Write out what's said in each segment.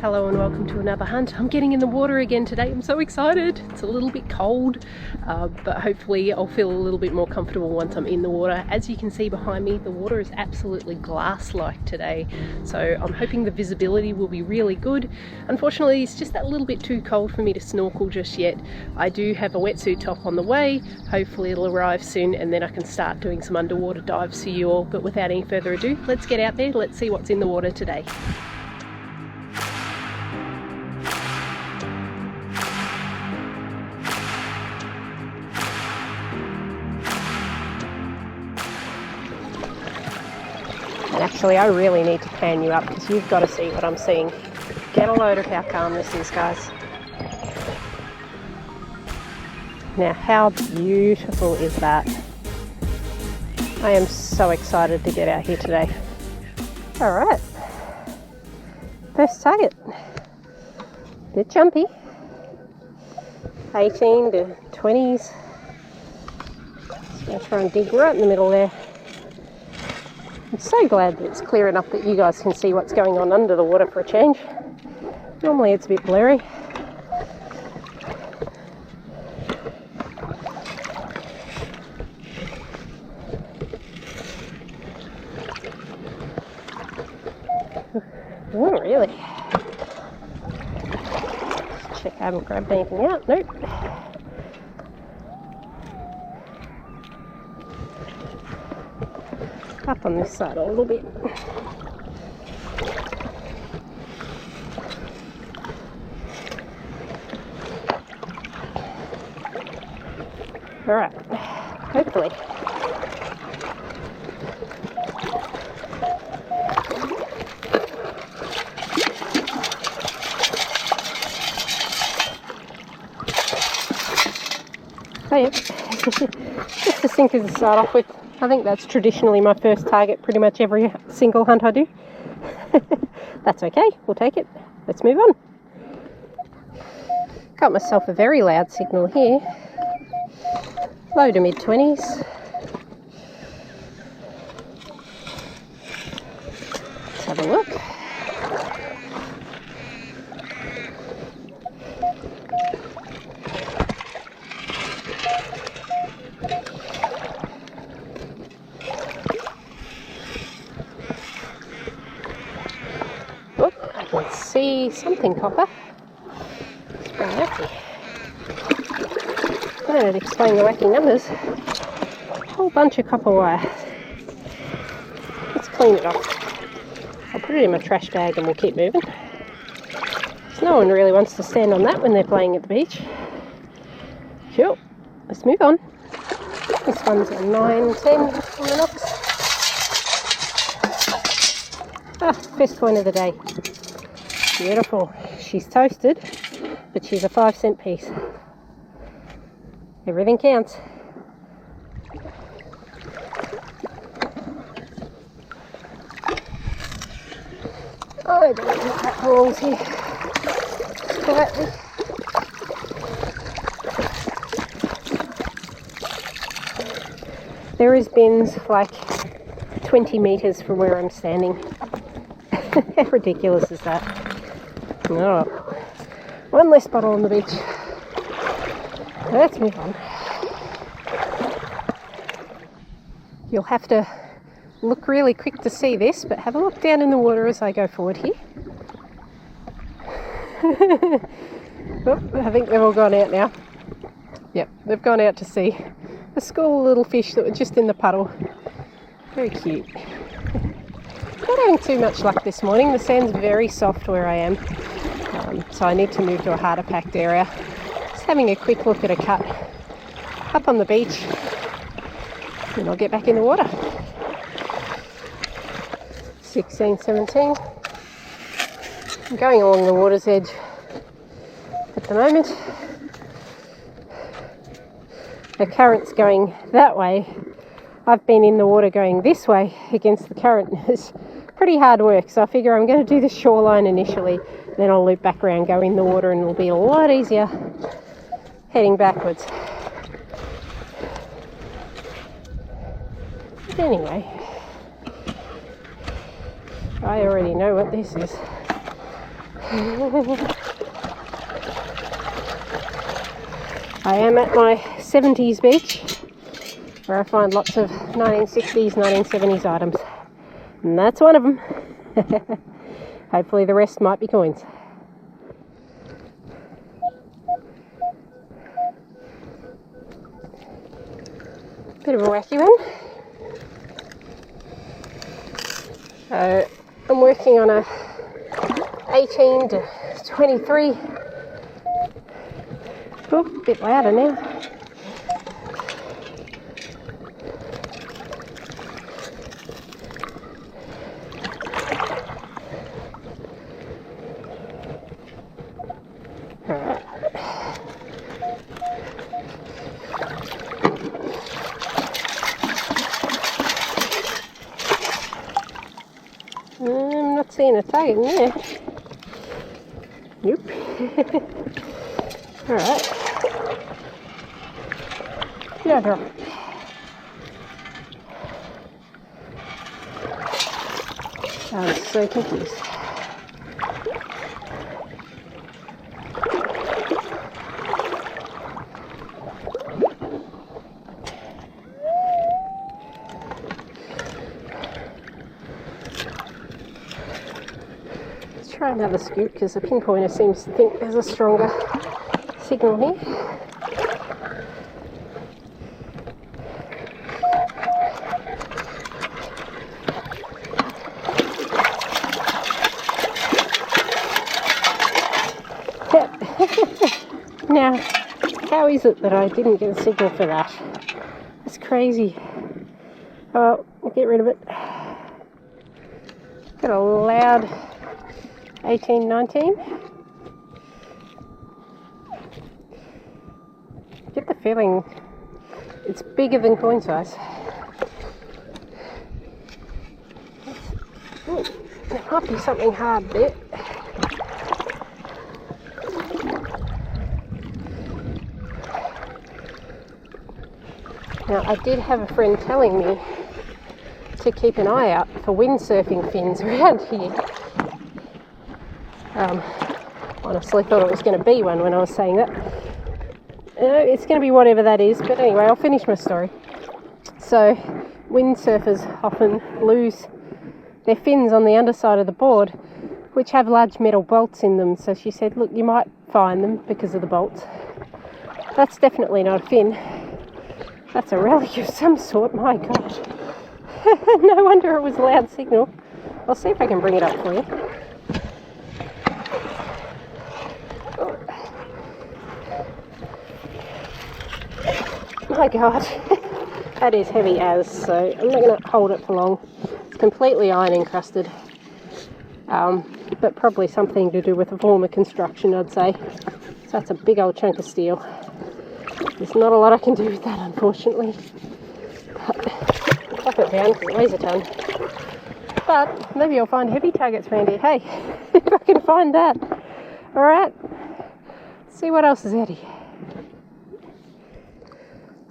hello and welcome to another hunt. I'm getting in the water again today. I'm so excited. It's a little bit cold, but hopefully I'll feel a little bit more comfortable once I'm in the water. As you can see behind me, the water is absolutely glass-like today, so I'm hoping the visibility will be really good. Unfortunately, it's just that little bit too cold for me to snorkel just yet. I do have a wetsuit top on the way. Hopefully it'll arrive soon and then I can start doing some underwater dives for you all. But without any further ado, let's get out there. Let's see what's in the water today. And actually, I really need to pan you up because you've got to see what I'm seeing. Get a load of how calm this is, guys. Now, how beautiful is that? I am so excited to get out here today. All right, first target. Bit jumpy. 18 to 20s. Just gonna try and dig right in the middle there. I'm so glad that it's clear enough that you guys can see what's going on under the water for a change. Normally it's a bit blurry. Oh, really? Let's check I haven't grabbed anything out. Nope. Up on this side a little bit. All right, hopefully. Oh yeah, just a sinker to start off with. I think that's traditionally my first target pretty much every single hunt I do. That's okay, we'll take it. Let's move on. Got myself a very loud signal here. Low to mid 20s. Let's have a look. Let's see something copper. Let's bring it up here. That'd explain the wacky numbers. A whole bunch of copper wire. Let's clean it off. I'll put it in my trash bag and we'll keep moving. No one really wants to stand on that when they're playing at the beach. Sure, let's move on. This one's a 910 on the Nox. First coin of the day. Beautiful. She's toasted, but she's a 5-cent piece. Everything counts. I don't think that belongs here. Quietly. There is bins like 20 metres from where I'm standing. How ridiculous is that? Oh, one less bottle on the beach. Let's move on. You'll have to look really quick to see this, but have a look down in the water as I go forward here. Oh, I think they've all gone out now. Yep, they've gone out to sea. A school of little fish that were just in the puddle. Very cute. Not having too much luck this morning. The sand's very soft where I am. So I need to move to a harder packed area. Just having a quick look at a cut up on the beach, and I'll get back in the water. 16, 17. I'm going along the water's edge at the moment. The current's going that way. I've been in the water going this way against the current. It's pretty hard work, so I figure I'm going to do the shoreline initially, then I'll loop back around, go in the water, and it'll be a lot easier heading backwards. But anyway, I already know what this is. I am at my 70s beach, where I find lots of 1960s, 1970s items. And that's one of them. Hopefully the rest might be coins. Bit of a wacky one. So I'm working on a 18 to 23. Oh, a bit louder now. Alright. I'm not seeing a tag in there. Nope. Alright. Yeah, drop it. I'm so confused. Let's try another scoot because the pinpointer seems to think there's a stronger signal here. Now, how is it that I didn't get a signal for that? That's crazy. Oh, I'll get rid of it. Got a loud 1819. Get the feeling it's bigger than coin size. There might be something hard there. Now, I did have a friend telling me to keep an eye out for windsurfing fins around here. Honestly thought it was going to be one when I was saying that. It's going to be whatever that is, but anyway, I'll finish my story. So, windsurfers often lose their fins on the underside of the board, which have large metal bolts in them. So she said, look, you might find them because of the bolts. That's definitely not a fin. That's a relic of some sort, my god. No wonder it was a loud signal. I'll see if I can bring it up for you. My god. That is heavy as, so I'm not going to hold it for long. It's completely iron encrusted. But probably something to do with the form of construction, I'd say. So that's a big old chunk of steel. There's not a lot I can do with that, unfortunately. But clap it down because it weighs a ton. But maybe I'll find heavy targets around here. Hey, if I can find that. Alright, see what else is out here.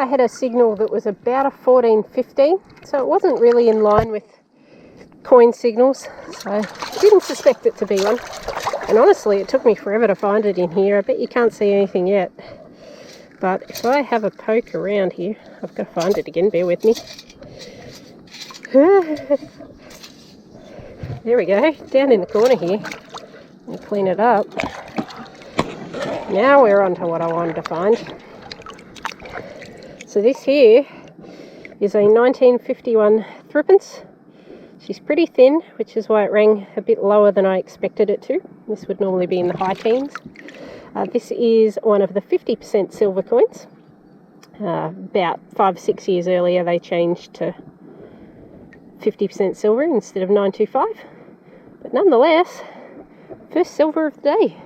I had a signal that was about a 14-15, so it wasn't really in line with coin signals, so I didn't suspect it to be one. And honestly, it took me forever to find it in here. I bet you can't see anything yet. But if I have a poke around here, I've got to find it again, bear with me. There we go, down in the corner here. Let me clean it up. Now we're on to what I wanted to find. So this here is a 1951 threepence. She's pretty thin, which is why it rang a bit lower than I expected it to. This would normally be in the high teens. This is one of the 50% silver coins. About 5-6 years earlier they changed to 50% silver instead of 925. But nonetheless, first silver of the day.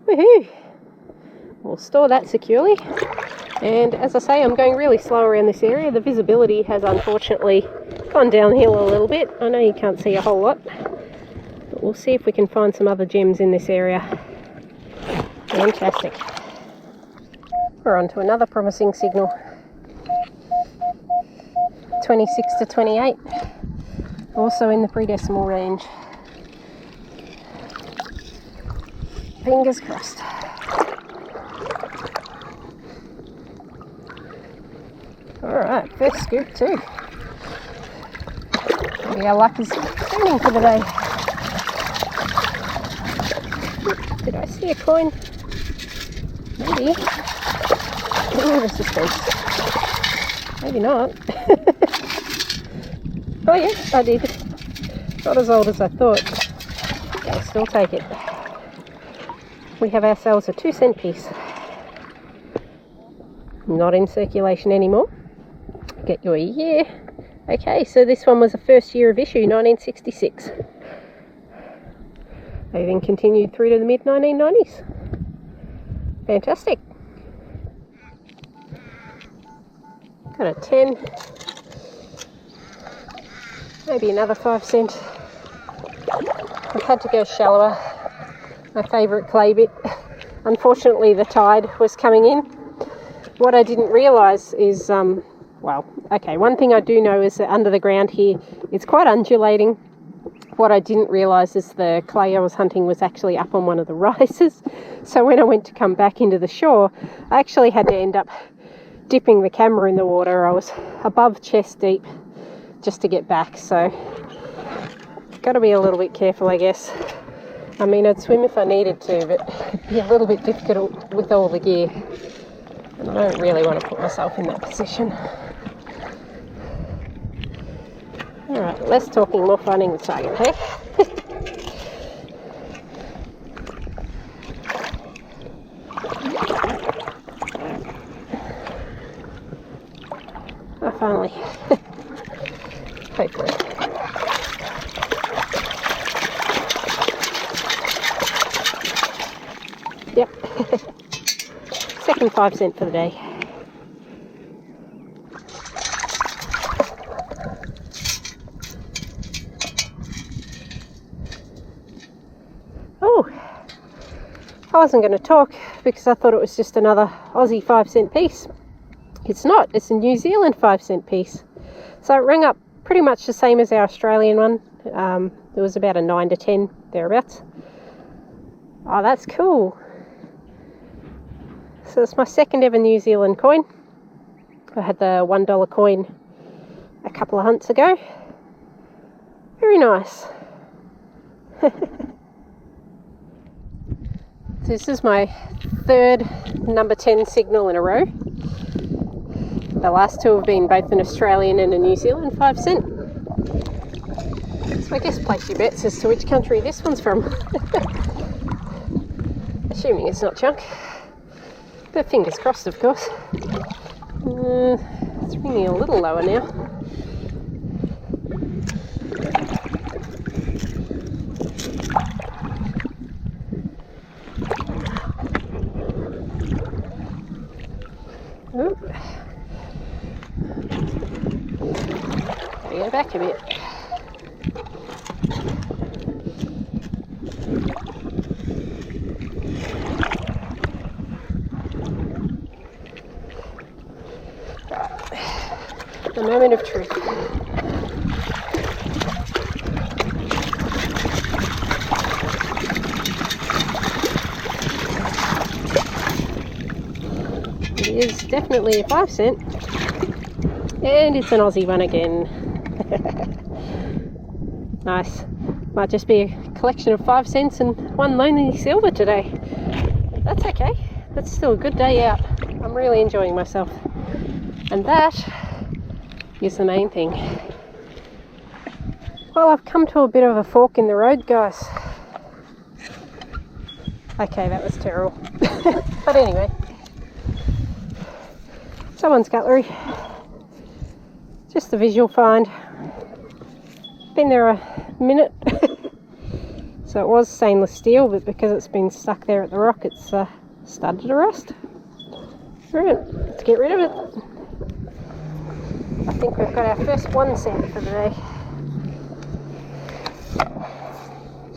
Woohoo! We'll store that securely. And as I say, I'm going really slow around this area. The visibility has unfortunately gone downhill a little bit. I know you can't see a whole lot, but we'll see if we can find some other gems in this area. Fantastic. We're on to another promising signal. 26 to 28. Also in the pre-decimal range. Fingers crossed. Alright, first scoop too. Maybe our luck is turning for the day. Did I see a coin? Maybe. Oh, the suspense. Maybe not. Oh yeah, I did. Not as old as I thought. I'll still take it. We have ourselves a 2-cent piece. Not in circulation anymore. Get your year. Okay, so this one was the first year of issue, 1966. They then continued through to the mid-1990s. Fantastic. Got a 10. Maybe another 5-cent. I've had to go shallower. My favourite clay bit. Unfortunately, the tide was coming in. What I didn't realise is, well, okay, one thing I do know is that under the ground here, it's quite undulating. What I didn't realise is the clay I was hunting was actually up on one of the rises. So when I went to come back into the shore, I actually had to end up dipping the camera in the water. I was above chest deep just to get back, so got to be a little bit careful, I guess. I mean, I'd swim if I needed to, but it'd be a little bit difficult with all the gear. And I don't really want to put myself in that position. Alright, less talking, more finding the target, hey? Oh, finally. Hopefully. Yep. Second 5-cent for the day. Oh, I wasn't going to talk because I thought it was just another Aussie 5-cent piece. It's not, it's a New Zealand 5-cent piece. So it rang up pretty much the same as our Australian one. It was about a 9 to 10, thereabouts. Oh, that's cool. So it's my second ever New Zealand coin. I had the $1 coin a couple of hunts ago. Very nice. This is my third number 10 signal in a row. The last two have been both an Australian and a New Zealand 5-cent. So I guess place your bets as to which country this one's from. Assuming it's not junk. But fingers crossed, of course. It's ringing a little lower now. Oop. Gotta go back a bit. The moment of truth. It is definitely a 5-cent, and it's an Aussie one again. Nice. Might just be a collection of 5 cents and one lonely silver today. That's okay. That's still a good day out. I'm really enjoying myself. And that is the main thing. Well, I've come to a bit of a fork in the road, guys. Okay, that was terrible. But anyway. Someone's cutlery. Just a visual find. Been there a minute. So it was stainless steel, but because it's been stuck there at the rock, it's started to rust. Right, let's get rid of it. I think we've got our first 1 cent for the day.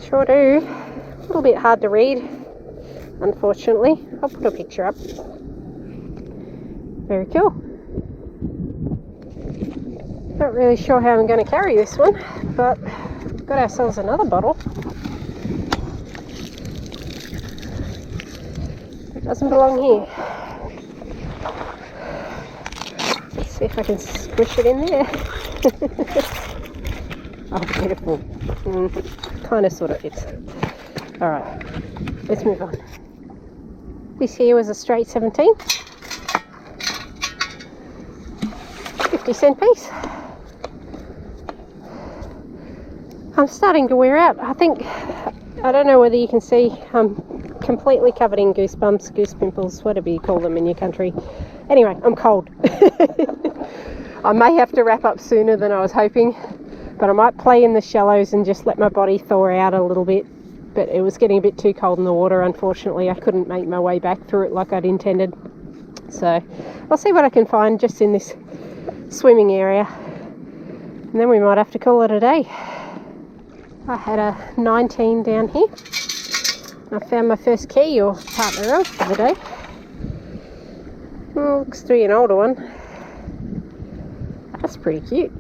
Sure do. A little bit hard to read, unfortunately. I'll put a picture up. Very cool. Not really sure how I'm going to carry this one, but we've got ourselves another bottle. Doesn't belong here. Let's see if I can squish it in there. Oh, beautiful. Kind of sort of fits. Alright, let's move on. This here was a straight 17. 50-cent piece. I'm starting to wear out. I don't know whether you can see, I'm completely covered in goosebumps, goose pimples, whatever you call them in your country. Anyway, I'm cold. I may have to wrap up sooner than I was hoping, but I might play in the shallows and just let my body thaw out a little bit. But it was getting a bit too cold in the water, unfortunately. I couldn't make my way back through it like I'd intended. So I'll see what I can find just in this swimming area. And then we might have to call it a day. I had a 19 down here. I found my first key, or partner of, for the day. Oh, looks to be an older one. That's pretty cute.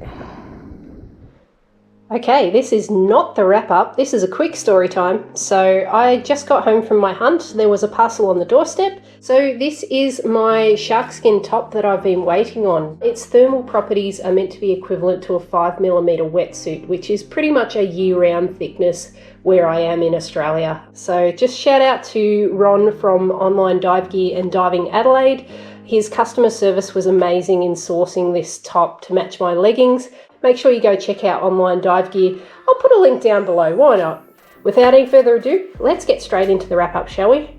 Okay, this is not the wrap up. This is a quick story time. So I just got home from my hunt. There was a parcel on the doorstep. So this is my sharkskin top that I've been waiting on. Its thermal properties are meant to be equivalent to a 5mm wetsuit, which is pretty much a year-round thickness where I am in Australia. So just shout out to Ron from Online Dive Gear and Diving Adelaide. His customer service was amazing in sourcing this top to match my leggings. Make sure you go check out Online Dive Gear. I'll put a link down below, why not? Without any further ado, let's get straight into the wrap up, shall we?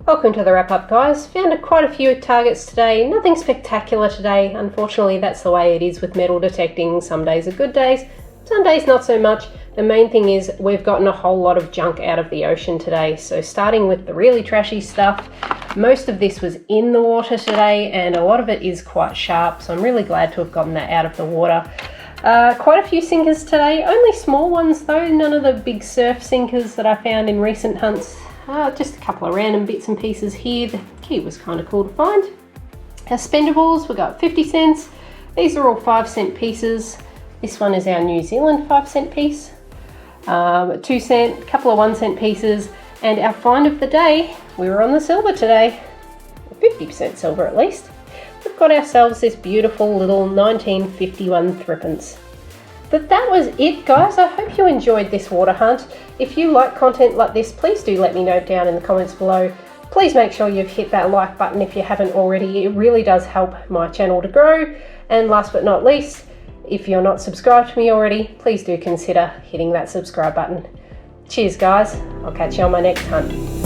Welcome to the wrap up, guys. Found quite a few targets today. Nothing spectacular today. Unfortunately, that's the way it is with metal detecting. Some days are good days, some days not so much. The main thing is we've gotten a whole lot of junk out of the ocean today. So starting with the really trashy stuff, most of this was in the water today and a lot of it is quite sharp. So I'm really glad to have gotten that out of the water. Quite a few sinkers today, only small ones though, none of the big surf sinkers that I found in recent hunts. Just a couple of random bits and pieces here. The key was kind of cool to find. Our spendables, we got 50 cents. These are all 5-cent pieces. This one is our New Zealand 5-cent piece. 2 cent, couple of 1-cent pieces, and our find of the day, we were on the silver today, 50% silver at least. We've got ourselves this beautiful little 1951 threepence. But that was it, guys. I hope you enjoyed this water hunt. If you like content like this, please do let me know down in the comments below. Please make sure you've hit that like button if you haven't already. It really does help my channel to grow. And last but not least, if you're not subscribed to me already, please do consider hitting that subscribe button. Cheers, guys. I'll catch you on my next hunt.